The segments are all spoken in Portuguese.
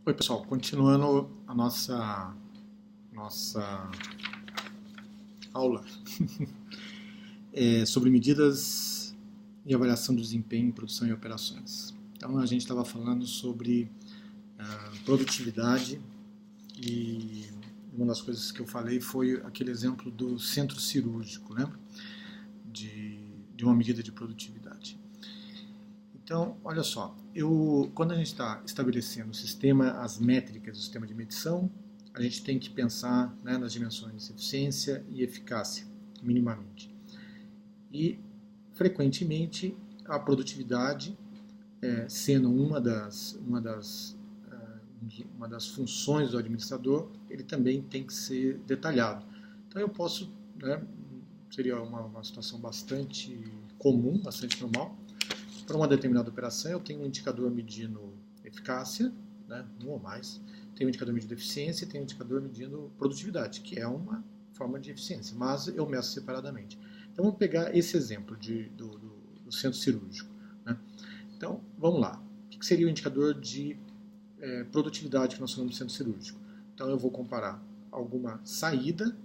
Oi, pessoal, continuando a nossa aula sobre medidas e avaliação do desempenho em produção e operações. Então, a gente estava falando sobre produtividade e uma das coisas que eu falei foi aquele exemplo do centro cirúrgico, lembra? De uma medida de produtividade. Então, olha só, quando a gente está estabelecendo o sistema, as métricas do sistema de medição, a gente tem que pensar, né, nas dimensões eficiência e eficácia, minimamente. E, frequentemente, a produtividade, sendo uma das funções do administrador, ele também tem que ser detalhado. Então, eu posso, né, seria uma situação bastante comum, bastante normal. Para uma determinada operação, eu tenho um indicador medindo eficácia, né, um ou mais, tenho um indicador medindo eficiência e tenho um indicador medindo produtividade, que é uma forma de eficiência, mas eu meço separadamente. Então, vamos pegar esse exemplo do centro cirúrgico, né? Então, vamos lá. O que seria o indicador de produtividade que nós chamamos de centro cirúrgico? Então, eu vou comparar alguma saída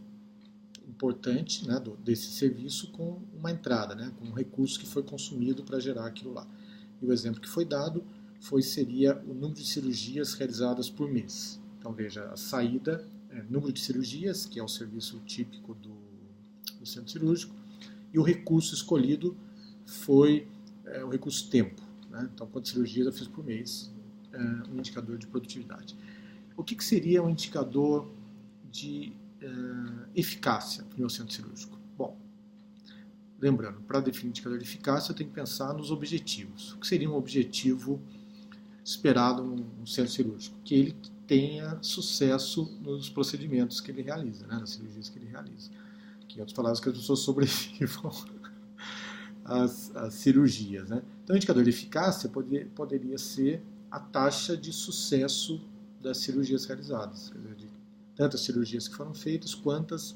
importante, né, desse serviço com uma entrada, né, com um recurso que foi consumido para gerar aquilo lá. E o exemplo que foi dado seria o número de cirurgias realizadas por mês. Então veja, a saída número de cirurgias, que é o serviço típico do centro cirúrgico, e o recurso escolhido foi o recurso tempo, né? Então quantas cirurgias eu fiz por mês, um indicador de produtividade. O que seria um indicador de eficácia para o meu centro cirúrgico? Bom, lembrando, para definir indicador de eficácia, eu tenho que pensar nos objetivos. O que seria um objetivo esperado no centro cirúrgico? Que ele tenha sucesso nos procedimentos que ele realiza, né, nas cirurgias que ele realiza. Que, em outras palavras, que as pessoas sobrevivam às cirurgias, né? Então, o indicador de eficácia poderia ser a taxa de sucesso das cirurgias realizadas, quer dizer, de tantas cirurgias que foram feitas, quantas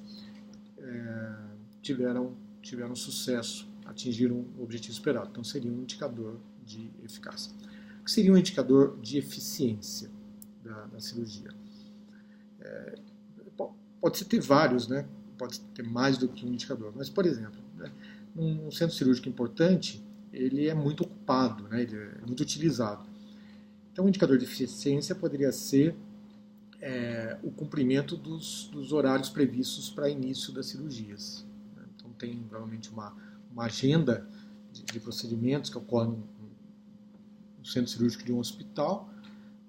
tiveram sucesso, atingiram o objetivo esperado. Então, seria um indicador de eficácia. O que seria um indicador de eficiência da cirurgia? Pode ter vários, né? Pode ter mais do que um indicador. Mas, por exemplo, né, um centro cirúrgico importante, ele é muito ocupado, né? Ele é muito utilizado. Então, um indicador de eficiência poderia ser o cumprimento dos horários previstos para início das cirurgias. Então, tem provavelmente uma agenda de procedimentos que ocorrem no centro cirúrgico de um hospital,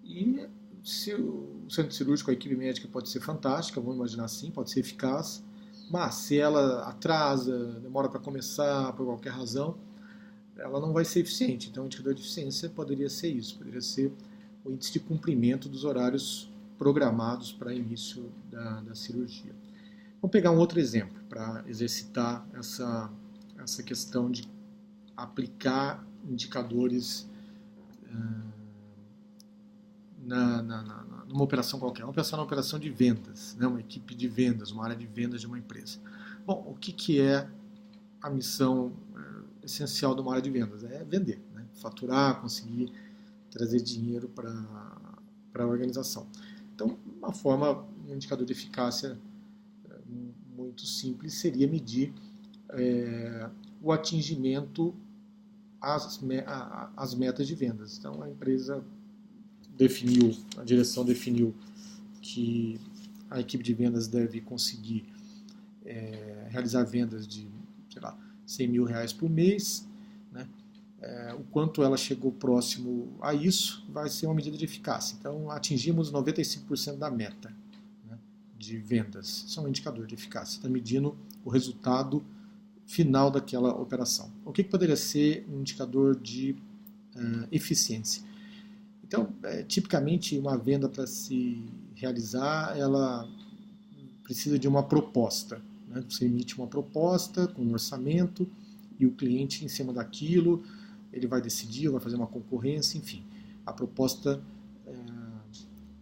e se o centro cirúrgico, a equipe médica pode ser fantástica, vamos imaginar assim, pode ser eficaz, mas se ela atrasa, demora para começar por qualquer razão, ela não vai ser eficiente. Então, o indicador de eficiência poderia ser isso, poderia ser o índice de cumprimento dos horários programados para início da cirurgia. Vamos pegar um outro exemplo para exercitar essa questão de aplicar indicadores numa operação qualquer. Vamos pensar na operação de vendas, né? Uma equipe de vendas, uma área de vendas de uma empresa. Bom, o que é a missão essencial de uma área de vendas? É vender, né? Faturar, conseguir trazer dinheiro para a organização. Então, um indicador de eficácia muito simples seria medir o atingimento às metas de vendas. Então, a empresa a direção definiu que a equipe de vendas deve conseguir realizar vendas de, sei lá, R$100 mil por mês, né? O quanto ela chegou próximo a isso vai ser uma medida de eficácia. Então, atingimos 95% da meta, né, de vendas. Isso é um indicador de eficácia. Está medindo o resultado final daquela operação. O que poderia ser um indicador de eficiência? Então, tipicamente, uma venda para se realizar, ela precisa de uma proposta, né? Você emite uma proposta com um orçamento e o cliente, em cima daquilo, ele vai decidir, vai fazer uma concorrência, enfim. A proposta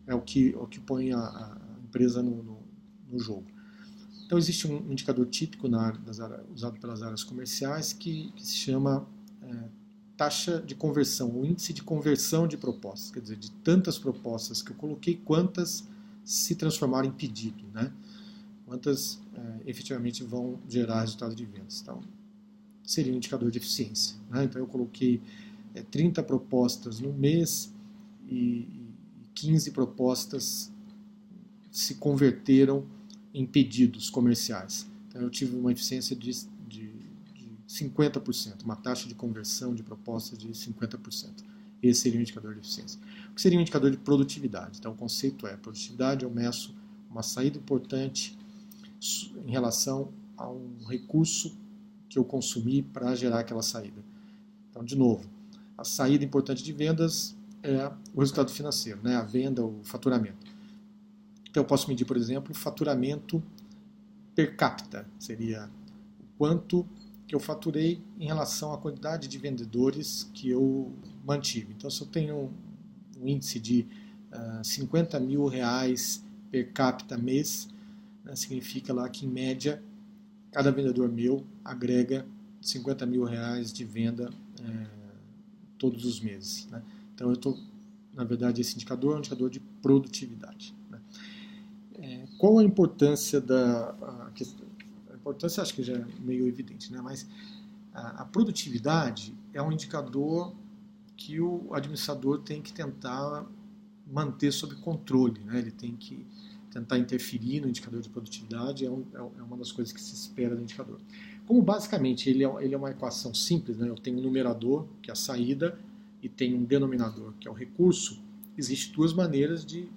é o que põe a empresa no jogo. Então, existe um indicador típico usado pelas áreas comerciais que se chama taxa de conversão, o índice de conversão de propostas, quer dizer, de tantas propostas que eu coloquei, quantas se transformaram em pedido, né? Quantas efetivamente vão gerar resultado de vendas. Então, seria um indicador de eficiência, né? Então, eu coloquei 30 propostas no mês e 15 propostas se converteram em pedidos comerciais. Então, eu tive uma eficiência de 50%, uma taxa de conversão de propostas de 50%. Esse seria um indicador de eficiência. O que seria um indicador de produtividade? Então, o conceito é, produtividade eu meço uma saída importante em relação a um recurso que eu consumi para gerar aquela saída. Então, de novo, a saída importante de vendas é o resultado financeiro, né? A venda, o faturamento. Então, eu posso medir, por exemplo, o faturamento per capita, seria o quanto que eu faturei em relação à quantidade de vendedores que eu mantive. Então, se eu tenho um índice de 50 mil reais per capita mês, né, significa lá que, em média, cada vendedor meu agrega 50 mil reais de venda todos os meses, né? Então, eu estou, na verdade, esse indicador é um indicador de produtividade, né? Qual a importância a importância acho que já é meio evidente, né? Mas a produtividade é um indicador que o administrador tem que tentar manter sob controle, né? Ele tem que tentar interferir no indicador de produtividade, é uma das coisas que se espera do indicador. Como basicamente ele é uma equação simples, né? Eu tenho um numerador, que é a saída, e tenho um denominador, que é o recurso, existem duas maneiras de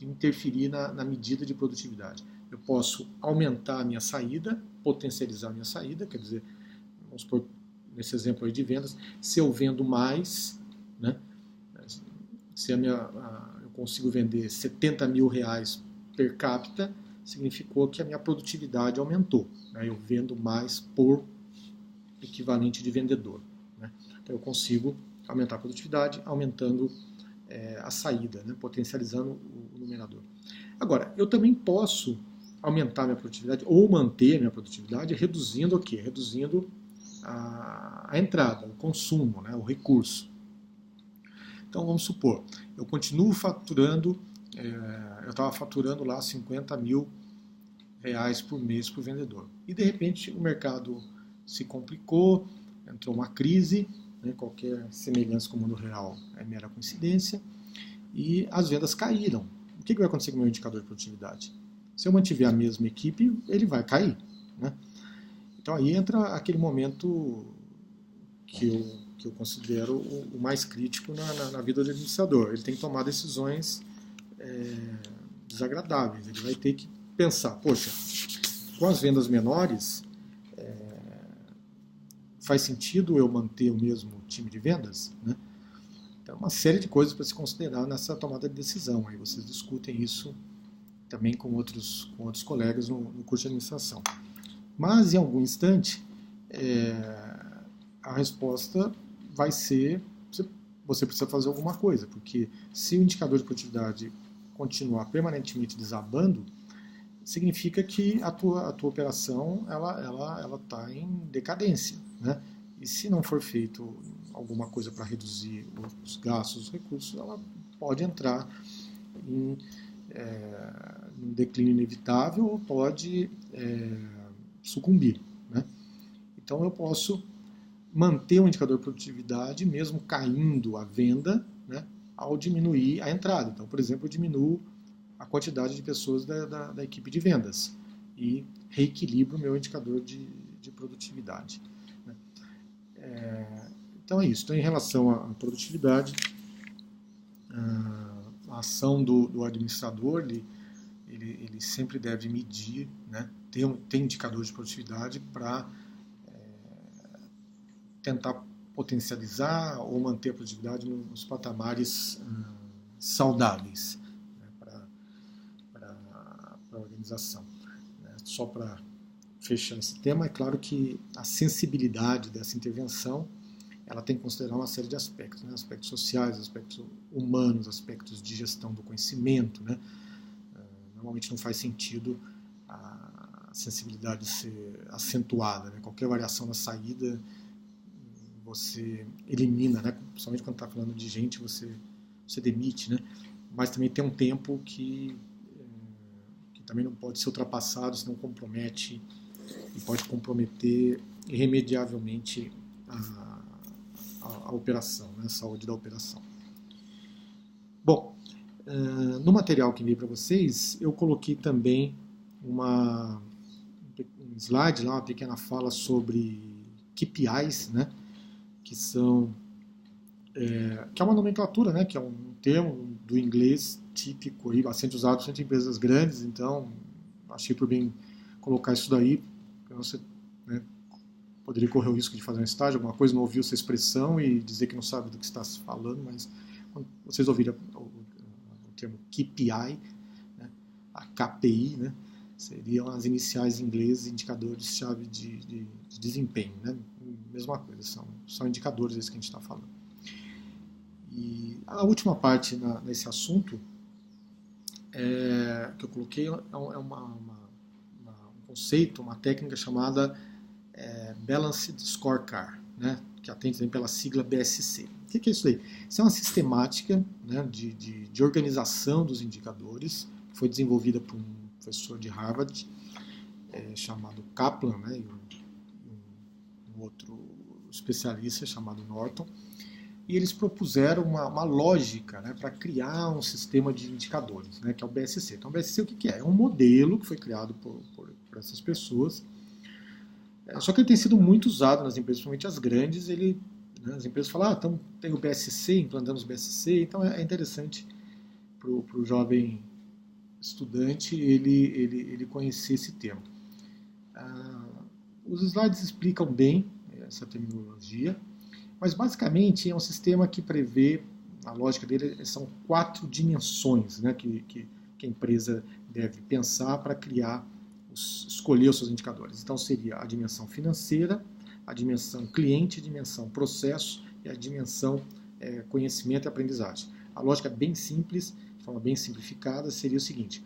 interferir na medida de produtividade. Eu posso aumentar a minha saída, potencializar a minha saída, quer dizer, vamos supor, nesse exemplo aí de vendas, se eu vendo mais, né, se eu consigo vender 70 mil reais per capita, significou que a minha produtividade aumentou, né, eu vendo mais por equivalente de vendedor, né. Então eu consigo aumentar a produtividade aumentando a saída, né, potencializando o numerador. Agora, eu também posso aumentar minha produtividade ou manter minha produtividade reduzindo o quê? Reduzindo a entrada, o consumo, né, o recurso. Então, vamos supor, eu continuo faturando, eu estava faturando lá 50 mil reais por mês para o vendedor. E, de repente, o mercado se complicou, entrou uma crise, né, qualquer semelhança com o mundo real é mera coincidência, e as vendas caíram. O que vai acontecer com o meu indicador de produtividade? Se eu mantiver a mesma equipe, ele vai cair, né? Então aí entra aquele momento que eu considero o mais crítico na vida do administrador. Ele tem que tomar decisões desagradáveis. Ele vai ter que pensar, poxa, com as vendas menores, faz sentido eu manter o mesmo time de vendas, né? Então, uma série de coisas para se considerar nessa tomada de decisão. Aí vocês discutem isso também com outros colegas no curso de administração. Mas, em algum instante, a resposta vai ser: você precisa fazer alguma coisa, porque se o indicador de produtividade continuar permanentemente desabando, significa que a tua operação ela está em decadência, né? E se não for feito alguma coisa para reduzir os gastos, os recursos, ela pode entrar em um declínio inevitável ou pode sucumbir, né? Então eu posso manter o indicador de produtividade mesmo caindo a venda, né, ao diminuir a entrada. Então, por exemplo, eu diminuo a quantidade de pessoas da equipe de vendas e reequilibro o meu indicador de produtividade, né? Então é isso. Então, em relação à produtividade, a ação do administrador, ele sempre deve medir, né, ter indicador de produtividade para tentar potencializar ou manter a produtividade nos patamares saudáveis, né, para a organização. Né? Só para fechar esse tema, é claro que a sensibilidade dessa intervenção ela tem que considerar uma série de aspectos, né? Aspectos sociais, aspectos humanos, aspectos de gestão do conhecimento, né? Normalmente não faz sentido a sensibilidade ser acentuada, né? Qualquer variação na saída você elimina, né? Principalmente quando está falando de gente, você demite, né? Mas também tem um tempo que também não pode ser ultrapassado, senão compromete e pode comprometer irremediavelmente a operação, né? A saúde da operação. Bom, no material que enviei para vocês, eu coloquei também um slide lá, uma pequena fala sobre KPIs, né? Que é uma nomenclatura, né? Que é um termo do inglês típico e bastante usado em empresas grandes, então achei por bem colocar isso daí, para você, né, poderia correr o risco de fazer um estágio, alguma coisa, não ouviu essa expressão e dizer que não sabe do que está se falando, mas quando vocês ouvirem o termo KPI, né, a KPI, né, seriam as iniciais em inglês, indicadores-chave de desempenho, né, mesma coisa, são indicadores esses que a gente está falando. E a última parte nesse assunto que eu coloquei é um conceito, uma técnica chamada Balanced Scorecard, né, que atende também pela sigla BSC. O que é isso aí? Isso é uma sistemática, né, de organização dos indicadores, que foi desenvolvida por um professor de Harvard chamado Kaplan, né, e um outro especialista chamado Norton. E eles propuseram uma lógica, né, para criar um sistema de indicadores, né, que é o BSC. Então, o BSC o que é? É um modelo que foi criado por essas pessoas, só que ele tem sido muito usado nas empresas, principalmente as grandes. As empresas falam, então tem o BSC, implantamos o BSC, então é interessante para o jovem estudante ele conhecer esse termo. Os slides explicam bem essa terminologia, mas basicamente é um sistema que prevê, a lógica dele são 4 dimensões, né, que a empresa deve pensar para escolher os seus indicadores. Então seria a dimensão financeira, a dimensão cliente, a dimensão processo e a dimensão conhecimento e aprendizagem. A lógica bem simples, de forma bem simplificada, seria o seguinte: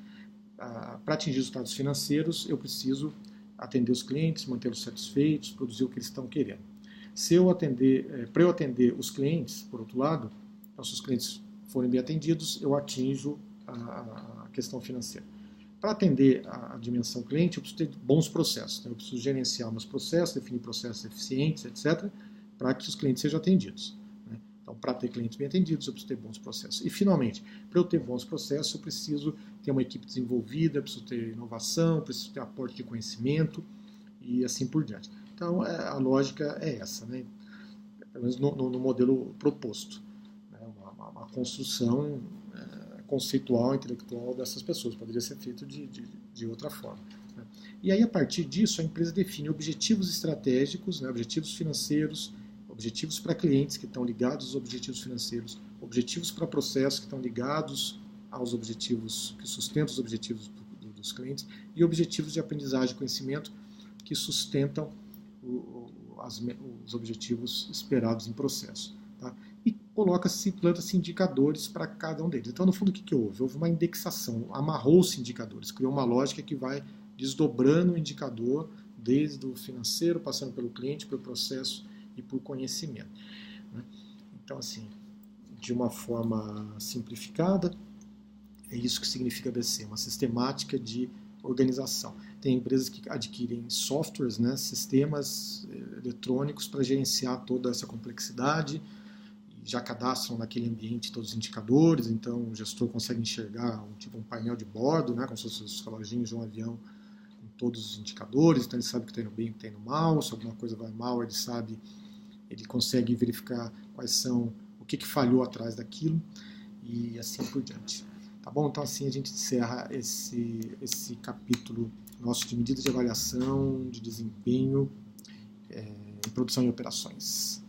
para atingir os resultados financeiros, eu preciso atender os clientes, mantê-los satisfeitos, produzir o que eles estão querendo. Para eu atender os clientes, por outro lado, então, se os clientes forem bem atendidos, eu atinjo a questão financeira. Para atender a dimensão cliente, eu preciso ter bons processos. Então, eu preciso gerenciar meus processos, definir processos eficientes, etc., para que os clientes sejam atendidos, né? Então, para ter clientes bem atendidos, eu preciso ter bons processos. E, finalmente, para eu ter bons processos, eu preciso ter uma equipe desenvolvida, preciso ter inovação, preciso ter aporte de conhecimento e assim por diante. Então, a lógica é essa, né? Pelo menos no modelo proposto, né? Uma construção conceitual, intelectual dessas pessoas. Poderia ser feito de outra forma, né? E aí, a partir disso, a empresa define objetivos estratégicos, né? Objetivos financeiros, objetivos para clientes que estão ligados aos objetivos financeiros, objetivos para processos que estão ligados aos objetivos, que sustentam os objetivos dos clientes, e objetivos de aprendizagem e conhecimento que sustentam os objetivos esperados em processo, tá? E planta-se indicadores para cada um deles. Então, no fundo, o que houve? Houve uma indexação, amarrou-se indicadores, criou uma lógica que vai desdobrando o indicador desde o financeiro, passando pelo cliente, pelo processo e por conhecimento, né? Então, assim, de uma forma simplificada, é isso que significa BC, uma sistemática de organização. Tem empresas que adquirem softwares, né, sistemas eletrônicos para gerenciar toda essa complexidade, e já cadastram naquele ambiente todos os indicadores, então o gestor consegue enxergar um painel de bordo, né, como se fossem os reloginhos de um avião com todos os indicadores, então ele sabe o que está indo bem e o que está indo mal, se alguma coisa vai mal, ele consegue verificar o que falhou atrás daquilo, e assim por diante. Tá bom? Então assim a gente encerra esse capítulo nosso de medidas de avaliação de desempenho em produção e operações.